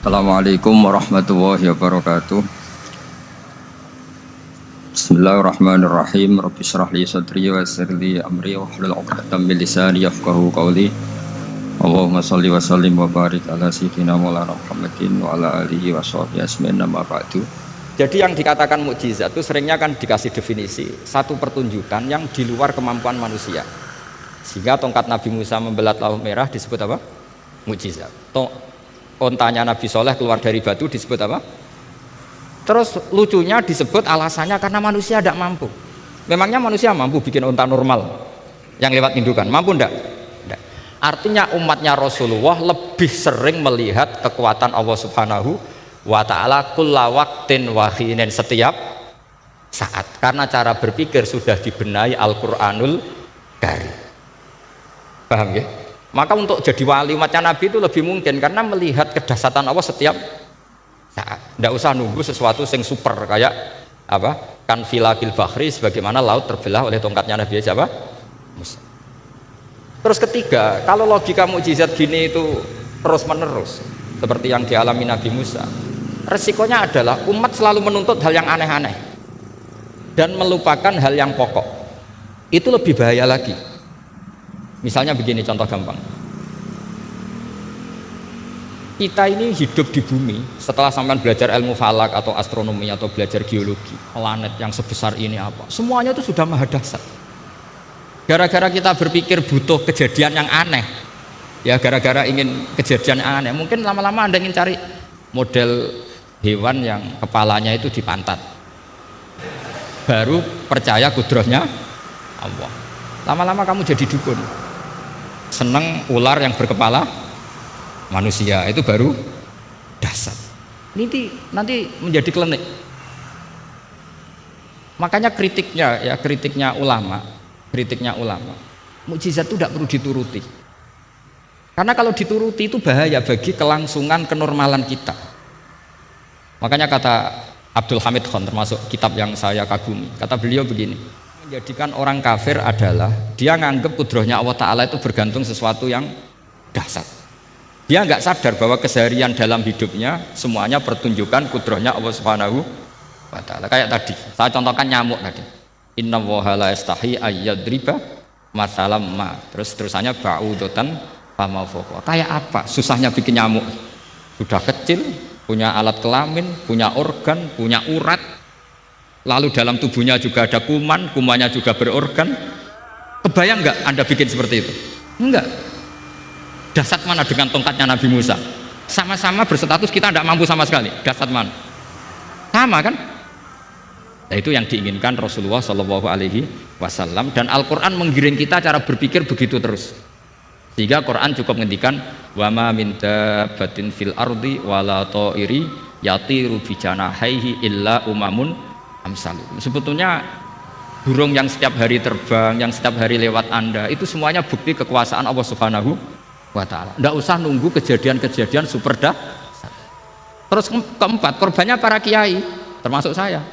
Assalamualaikum warahmatullahi wabarakatuh. Bismillahirrahmanirrahim. Rabbi shrah li sadri wa yassir li amri wahlul 'uqdatam min lisani yafqahu qawli. Allahumma shalli wa sallim wa barik ala sayyidina Maulana Muhammadin wa ala alihi wa sahbihi ajmain amma ba'du. Jadi yang dikatakan mukjizat itu seringnya kan dikasih definisi satu pertunjukan yang di luar kemampuan manusia. Sehingga tongkat Nabi Musa membelah laut merah disebut apa? Mukjizat. Ontanya Nabi Soleh keluar dari batu disebut apa? Terus lucunya disebut alasannya karena manusia tidak mampu. Memangnya manusia mampu bikin onta normal yang lewat indukan? Mampu enggak? Enggak. Artinya umatnya Rasulullah lebih sering melihat kekuatan Allah Subhanahu wa ta'ala kulla waqtin wa hinin, setiap saat, karena cara berpikir sudah dibenahi Al-Qur'anul Karim. Paham ya? Maka untuk jadi wali umatnya Nabi itu lebih mungkin karena melihat kedahsyatan Allah setiap saat. Tidak usah nunggu sesuatu yang super kayak apa? Kan filakil bahri, sebagaimana laut terbelah oleh tongkatnya Nabi siapa? Musa. Terus ketiga, kalau logika mukjizat gini itu terus menerus seperti yang dialami Nabi Musa, resikonya adalah umat selalu menuntut hal yang aneh-aneh dan melupakan hal yang pokok. Itu lebih bahaya lagi. Misalnya begini, contoh gampang. Kita ini hidup di bumi, setelah sampean belajar ilmu falak atau astronomi atau belajar geologi, planet yang sebesar ini apa, semuanya itu sudah maha dahsyat. Gara-gara kita berpikir butuh kejadian yang aneh, ya gara-gara ingin kejadian yang aneh, mungkin lama-lama Anda ingin cari model hewan yang kepalanya itu di pantat, baru percaya kudrahnya Allah. Lama-lama kamu jadi dukun, seneng ular yang berkepala manusia, itu baru dasar. Nanti menjadi klinik. Makanya kritiknya ulama, mukjizat itu tidak perlu dituruti. Karena kalau dituruti itu bahaya bagi kelangsungan kenormalan kita. Makanya kata Abdul Hamid Khan, termasuk kitab yang saya kagumi, kata beliau begini: menjadikan orang kafir adalah dia nganggep kudrahnya Allah Ta'ala itu bergantung sesuatu yang dahsyat. Dia nggak sadar bahwa keseharian dalam hidupnya semuanya pertunjukan kudrahnya Allah Subhanahu wa Ta'ala. Kayak tadi saya contohkan nyamuk tadi, inna woha la yastahi ayyadriba masalam ma, terus terusannya ba'udotan fama foko. Kayak apa susahnya bikin nyamuk? Sudah kecil, punya alat kelamin, punya organ, punya urat, lalu dalam tubuhnya juga ada kuman, kumannya juga berorgan. Kebayang nggak Anda bikin seperti itu? Enggak. Dahsyat mana dengan tongkatnya Nabi Musa? Sama-sama berstatus kita tidak mampu sama sekali. Dahsyat mana? Sama kan? Nah, itu yang diinginkan Rasulullah Shallallahu Alaihi Wasallam, dan Al-Quran menggiring kita cara berpikir begitu terus. Sehingga Quran cukup menghentikan wa ma min dabbatin fil ardi wala ta'iri yatiru bi janahaihi illa umamun amsalu. Sebetulnya burung yang setiap hari terbang, yang setiap hari lewat Anda, itu semuanya bukti kekuasaan Allah Subhanahu wa Ta'ala. Tidak usah nunggu kejadian-kejadian super dahsyat. Terus keempat, korbannya para kiai, termasuk saya.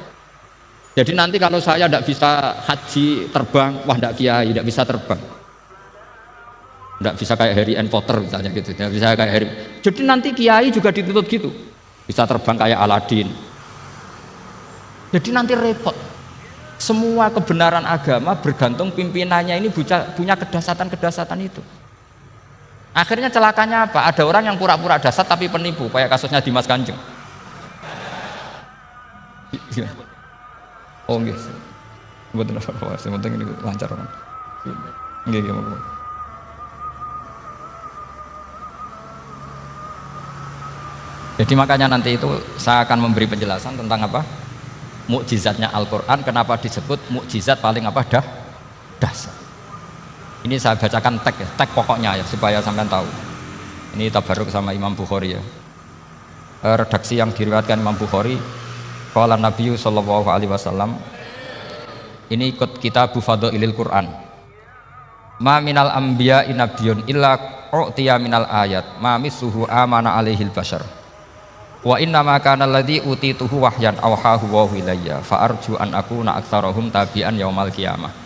Jadi nanti kalau saya tidak bisa haji terbang, wah tidak kiai, tidak bisa terbang, tidak bisa kayak Harry and Potter misalnya gitu, tidak bisa kayak Harry. Jadi nanti kiai juga dituntut gitu, bisa terbang kayak Aladin. Jadi nanti repot. Semua kebenaran agama bergantung pimpinannya ini punya kedahsyatan itu. Akhirnya celakanya apa? Ada orang yang pura-pura dahsyat tapi penipu, kayak kasusnya Dimas Kanjeng. Oh nggih. Mboten apa-apa, yang penting ini lancar kan. Nggih, nggih. Jadi makanya nanti itu saya akan memberi penjelasan tentang apa? Mukjizatnya Al-Quran, kenapa disebut mukjizat paling apa? Dahsyat. Ini saya bacakan tag pokoknya ya, supaya sampean tahu. Ini tabaruk sama Imam Bukhari ya. Redaksi yang diriwayatkan Imam Bukhari, qala Nabi sallallahu alaihi wasallam, ini ikut kitab Fadhailil Quran. Ma minal anbiya'i nabiyyun illa u'tiya minal ayat ma misuhu amana alaihil bashar. Wa inna ma kana alladhi utituhu wahyan awhahu wa ilayya fa arju an akuna aktsarahum tabi'an yaumal qiyamah.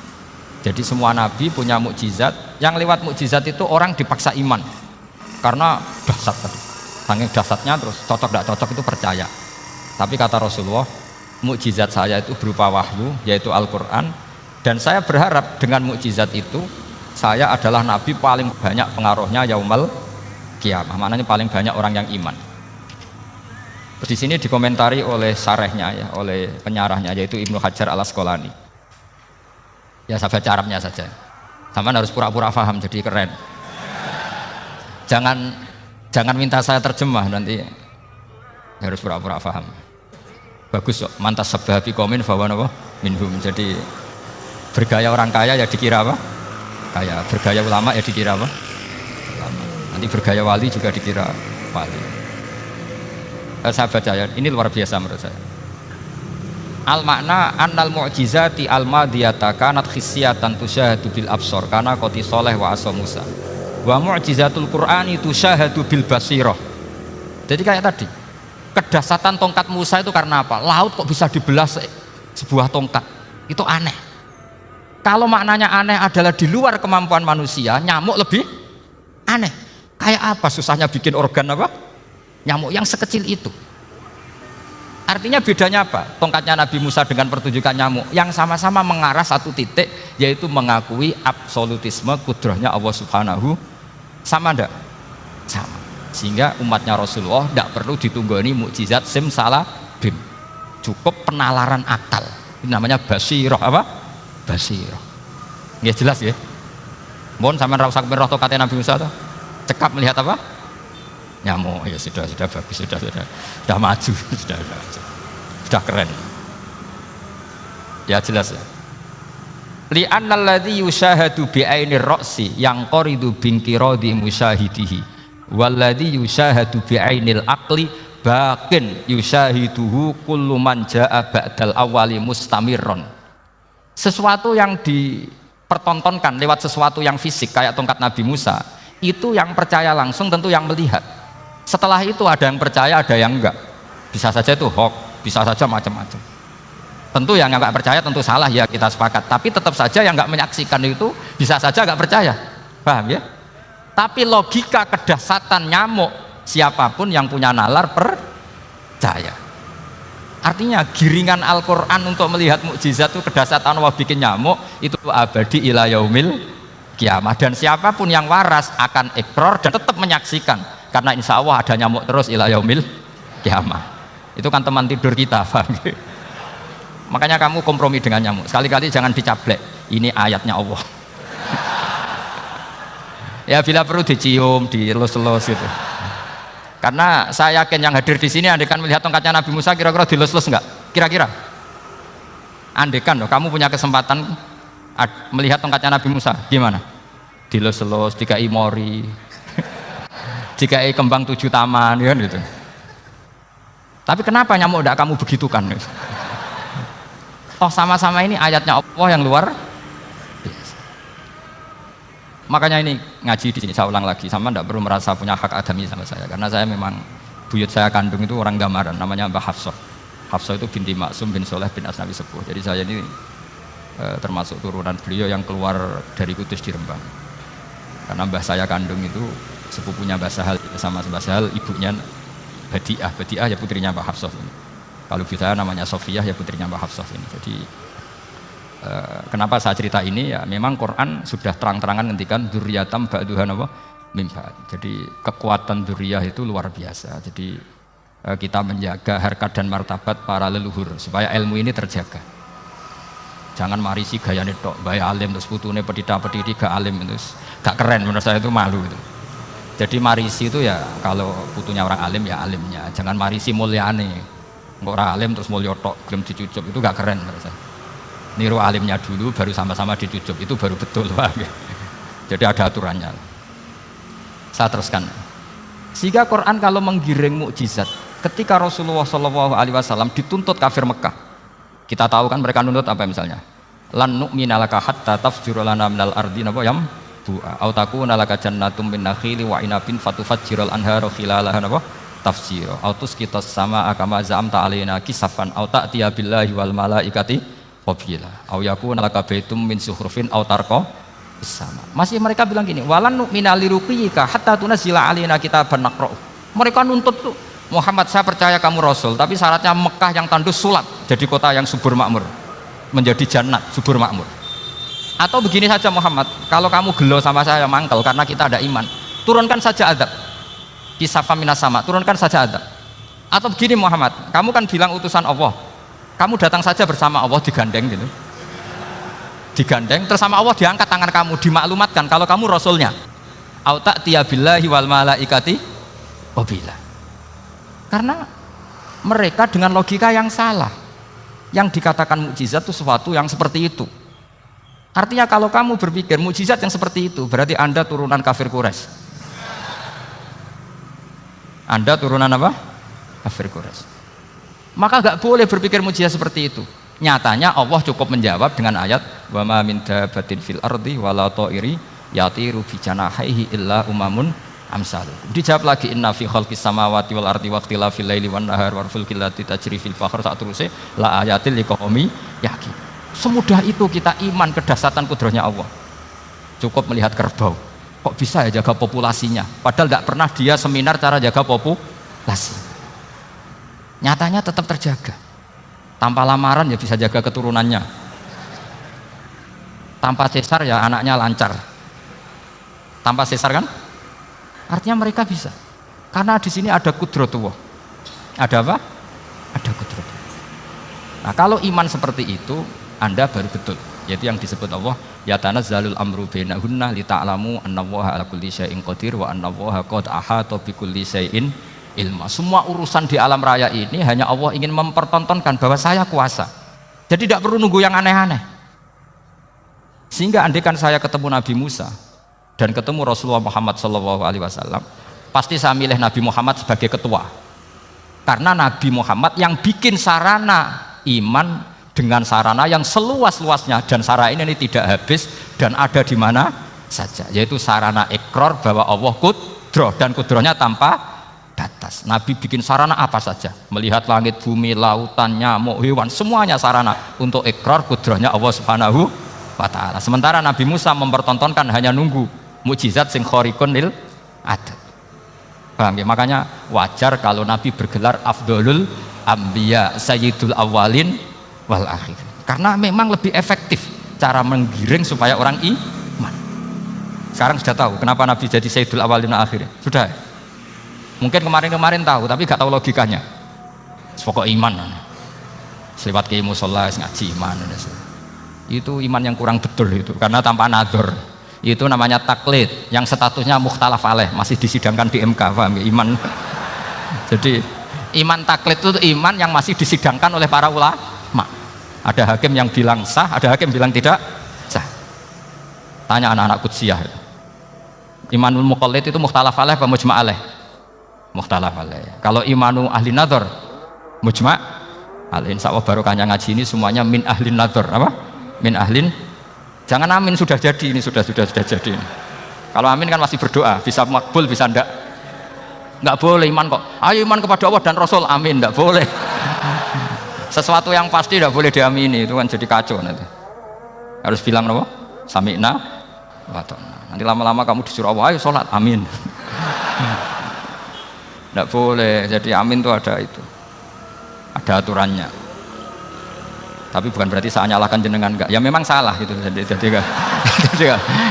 Jadi semua nabi punya mukjizat, yang lewat mukjizat itu orang dipaksa iman karena dahsyat tadi. Saking dahsyatnya terus cocok tidak cocok itu percaya. Tapi kata Rasulullah, mukjizat saya itu berupa wahyu, yaitu Al-Quran, dan saya berharap dengan mukjizat itu saya adalah nabi paling banyak pengaruhnya yaumul qiyamah. Maknanya paling banyak orang yang iman. Terus di sini dikomentari oleh syarehnya ya, oleh penyarahnya yaitu Ibnu Hajar Al-Asqalani. Ya saya baca Arabnya saja. Sama harus pura-pura paham jadi keren. Jangan minta saya terjemah nanti harus pura-pura paham. Bagus kok, mantas sebahabi komen bahwa apa? Minhum. Jadi bergaya orang kaya ya dikira apa? Kaya. Bergaya ulama ya dikira apa? Ulama. Nanti bergaya wali juga dikira wali. Saya baca ya, ini luar biasa menurut saya. Al makna annal mu'jizati al madiyata kanat khisyatan tusyahadu bil absor kana qoti soleh wa asa Musa. Wa mu'jizatul Qur'ani tusyahadu bil basirah. Jadi kayak tadi, kedahsyatan tongkat Musa itu karena apa? Laut kok bisa dibelah sebuah tongkat. Itu aneh. Kalau maknanya aneh adalah di luar kemampuan manusia, nyamuk lebih aneh. Kayak apa susahnya bikin organ apa? Nyamuk yang sekecil itu. Artinya bedanya apa? Tongkatnya Nabi Musa dengan pertunjukan nyamuk yang sama-sama mengarah satu titik, yaitu mengakui absolutisme kudrahnya Allah Subhanahu. Sama enggak? Sama. Sehingga umatnya Rasulullah tidak perlu ditunggoni mukjizat simsalabim. Cukup penalaran akal. Ini namanya basirah apa? Basirah. Ya jelas ya. Mohon sampean ra usah roh tongkatnya Nabi Musa tuh. Cekap melihat apa? Nyamuk. Ya sudah bagus, sudah maju, sudah keren. Ya jelas ya. Li'annal ladzi yusyahadu bi'ainir ra'si yang qaridu binqiradi musyahidihi walladzi yusyahadu bi'ainil aqli baqin yusyahiduhu kullu man jaa ba'dal awali mustamirron. Sesuatu yang dipertontonkan lewat sesuatu yang fisik kayak tongkat Nabi Musa, itu yang percaya langsung tentu yang melihat. Setelah itu ada yang percaya, ada yang enggak. Bisa saja itu hoax, bisa saja macam-macam. Tentu yang enggak percaya tentu salah ya, kita sepakat. Tapi tetap saja yang enggak menyaksikan itu bisa saja enggak percaya. Paham ya? Tapi logika kedahsyatan nyamuk, siapapun yang punya nalar percaya. Artinya giringan Al-Quran untuk melihat mukjizat itu kedahsyatan Allah bikin nyamuk itu abadi ila yaumil kiamah, dan siapapun yang waras akan ikrar dan tetap menyaksikan. Karena insya Allah ada nyamuk terus ila yaumil kiamah. Itu kan teman tidur kita, paham? Makanya kamu kompromi dengan nyamuk. Sekali-kali jangan dicaplek. Ini ayatnya Allah. Ya bila perlu dicium, dilus-lus gitu. Karena saya yakin yang hadir di sini andekan melihat tongkatnya Nabi Musa kira-kira dilus-lus enggak? Kira-kira? Andekan loh, kamu punya kesempatan melihat tongkatnya Nabi Musa, gimana? Dilus-lus, dikai mori. Dikai kembang 7 taman kan gitu. Tapi kenapa nyamuk tidak kamu begitukan? Oh sama-sama ini ayatnya Allah yang luar biasa. Makanya ini ngaji di sini saya ulang lagi, sama tidak perlu merasa punya hak adami sama saya, karena saya memang buyut saya kandung itu orang Gamaran, namanya Mbah Hafsah. Hafsah itu binti Maksum bin Soleh bin Asnawi Sepuh. Jadi saya ini termasuk turunan beliau yang keluar dari Kudus di Rembang. Karena mbah saya kandung itu sepupunya Mbah Sahal, sama Mbah Sahal ibunya Badiah ya putrinya Mbah Hafsah ini. Kalau saya namanya Sofiyah ya putrinya Mbah Hafsah ini. Jadi kenapa saya cerita ini ya, memang Quran sudah terang-terangan ngendikan dzurriyatam ba'duhan apa mimba. Jadi kekuatan dzurriyah itu luar biasa. Jadi kita menjaga harkat dan martabat para leluhur supaya ilmu ini terjaga. Jangan marisi gayane tok, bae alim terus putune pedita-pediti gak alim terus gak keren, menurut saya itu malu gitu. Jadi marisi itu ya kalau putunya orang alim ya alimnya, jangan marisi mulyane. Engko ora alim terus mulya tok gelem dicucup, itu gak keren menurut saya. Niru alimnya dulu baru sama-sama dicucup, itu baru betul, paham ya? Jadi ada aturannya. Saya teruskan. Sehingga Quran kalau menggiring mukjizat, ketika Rasulullah SAW dituntut kafir Mekah, kita tahu kan mereka nuntut apa misalnya? Lan nu'mina laka hatta tafjura lana minal ardi napa yam bu'a au takuna laka jannatum min nakhili wa inabin fatufajjiral anharu khilalaha napa tafsira au tusqitas sama kama za'amta alaina kisafan au ta'tiya billahi wal malaikati qabila au yakuna laka baitum min zuhrufin au tarqa sama. Masih mereka bilang gini, walan nu'mina liruqiyika hatta tunzila alaina kitaban naqra. Mereka nuntut tuh, Muhammad saya percaya kamu Rasul, tapi syaratnya Mekah yang tandus sulap jadi kota yang subur makmur, menjadi jannat subur makmur. Atau begini saja Muhammad, kalau kamu gelo sama saya mangkel karena kita ada iman, turunkan saja azab, kisafah minas sama, turunkan saja azab. Atau begini Muhammad, kamu kan bilang utusan Allah, kamu datang saja bersama Allah digandeng gitu, digandeng, terus sama Allah diangkat tangan kamu, dimaklumatkan kalau kamu Rasulnya. Auta tiyabillahi wal malaikati wabila. Karena mereka dengan logika yang salah, yang dikatakan mukjizat itu sesuatu yang seperti itu. Artinya kalau kamu berpikir mukjizat yang seperti itu, berarti Anda turunan kafir Quraisy. Anda turunan apa? Kafir Quraisy. Maka nggak boleh berpikir mukjizat seperti itu. Nyatanya Allah cukup menjawab dengan ayat wa ma min dabatin fil ardi wala ta'iri yatiru bi janahihi illa umamun amsalu. Dijawab lagi inna fi khalqis samawati wal ardi wa ikhtilafil laili wan nahar wal fulki allati tajri fil bahr sak teruse la ayatil liqaumi yakin. Semudah itu kita iman kedahsyatan kudrahnya Allah. Cukup melihat kerbau, kok bisa ya jaga populasinya, padahal tidak pernah dia seminar cara jaga populasi. Nyatanya tetap terjaga. Tanpa lamaran ya bisa jaga keturunannya, tanpa sesar ya anaknya lancar. Tanpa sesar kan? Artinya mereka bisa. Karena di sini ada kudratullah. Ada apa? Ada kudratullah. Nah, kalau iman seperti itu, Anda baru betul. Yaitu yang disebut Allah, ya tanazzalul amru bainahunna li ta'lamu annallaha ala kulli syai'in qadir wa annallaha qad ahata bi kulli syai'in ilma. Semua urusan di alam raya ini hanya Allah ingin mempertontonkan bahwa saya kuasa. Jadi tidak perlu nunggu yang aneh-aneh. Sehingga andaikan saya ketemu Nabi Musa dan ketemu Rasulullah Muhammad SAW, pasti saya milih Nabi Muhammad sebagai ketua. Karena Nabi Muhammad yang bikin sarana iman dengan sarana yang seluas-luasnya, dan sarana ini tidak habis dan ada di mana saja, yaitu sarana ikrar bahwa Allah kudroh dan kudrohnya tanpa batas. Nabi bikin sarana apa saja, melihat langit, bumi, lautan, nyamuk, hewan, semuanya sarana untuk ikrar kudrohnya Allah Subhanahu wa ta'ala. Sementara Nabi Musa mempertontonkan hanya nunggu mukjizat sing khariqun lil adat. Paham ya? Makanya wajar kalau Nabi bergelar afdholul anbiya sayyidul awalin wal akhir. Karena memang lebih efektif cara menggiring supaya orang iman. Sekarang sudah tahu kenapa Nabi jadi sayyidul awalin wal akhir? Sudah. Mungkin kemarin-kemarin tahu tapi gak tahu logikanya. Pokok iman. Selewat ke musola ngaji iman. Itu iman yang kurang betul itu, karena tanpa nador. Itu namanya taklid yang statusnya mukhtalaf alaih, masih disidangkan di MK, paham ya? Iman. Jadi iman taklid itu iman yang masih disidangkan oleh para ulama. Ada hakim yang bilang sah, ada hakim bilang tidak sah. Tanya anak-anak Qudsiyah. Imanul muqallid itu mukhtalaf alaih apa mujma' alaih? Mukhtalaf alaih. Kalau imanu ahli nadhar mujma' alaih. Insyaallah barokahnya ngaji ini semuanya min ahli nadhar, apa? Min ahlin. Jangan amin sudah jadi, ini sudah jadi. Kalau amin kan masih berdoa, bisa makbul bisa enggak boleh iman kok. Ayo iman kepada Allah dan Rasul, amin, enggak boleh. Sesuatu yang pasti enggak boleh diamini, itu kan jadi kacau nanti. Harus bilang apa? Sami'na wa ta'na. Nanti lama-lama kamu disuruh Allah, ayo sholat, amin. Enggak boleh. Jadi amin itu ada aturannya. Tapi bukan berarti saya nyalahkan jenengan, enggak. Ya memang salah gitu. Jadi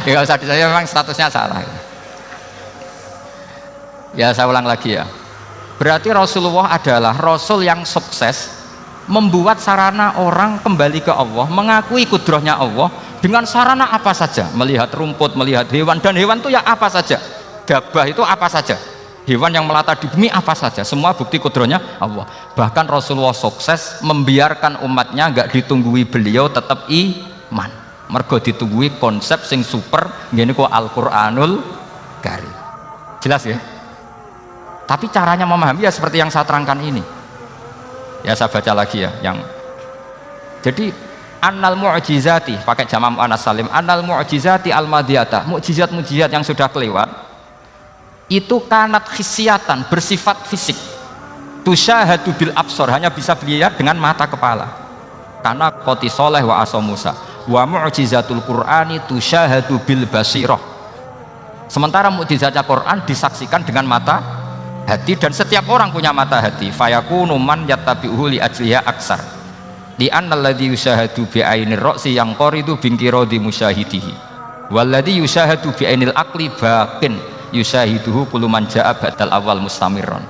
enggak usah saya memang statusnya salah. Ya saya ulang lagi ya. Berarti Rasulullah adalah Rasul yang sukses membuat sarana orang kembali ke Allah, mengakui kudrohnya Allah dengan sarana apa saja, melihat rumput, melihat hewan, dan hewan itu ya apa saja. Dabah itu apa saja. Hewan yang melata di bumi apa saja, semua bukti kudrohnya Allah. Bahkan Rasulullah sukses membiarkan umatnya nggak ditunggui beliau tetap iman. Mergo ditunggui konsep sing super, gini kok Al-Qur'anul Karim. Jelas ya? Tapi caranya memahami ya seperti yang saya terangkan ini. Ya saya baca lagi ya, yang jadi annal mu'jizati pakai jamak muannas salim, annal mu'jizati al-madiyata, mukjizat-mukjizat yang sudah kelewat itu kanat khisiatan, bersifat fisik, tusyahadu bil absor, hanya bisa dilihat dengan mata kepala, karena qoti soleh wa aso Musa wa mu'jizatul Qur'ani tusyahadu bil basirah. Sementara mukjizatnya Quran disaksikan dengan mata hati, dan setiap orang punya mata hati. Fayakunu man yattabi'uhu li ajliha aksar li annal ladzi yusyahadu bi ainir ra'si yang qaridu bingkiradi musyahidihi walladzi yusyahadu bi ainil aqli baqin yusyahiduhu kullu man ja'a badal awal mustamirron.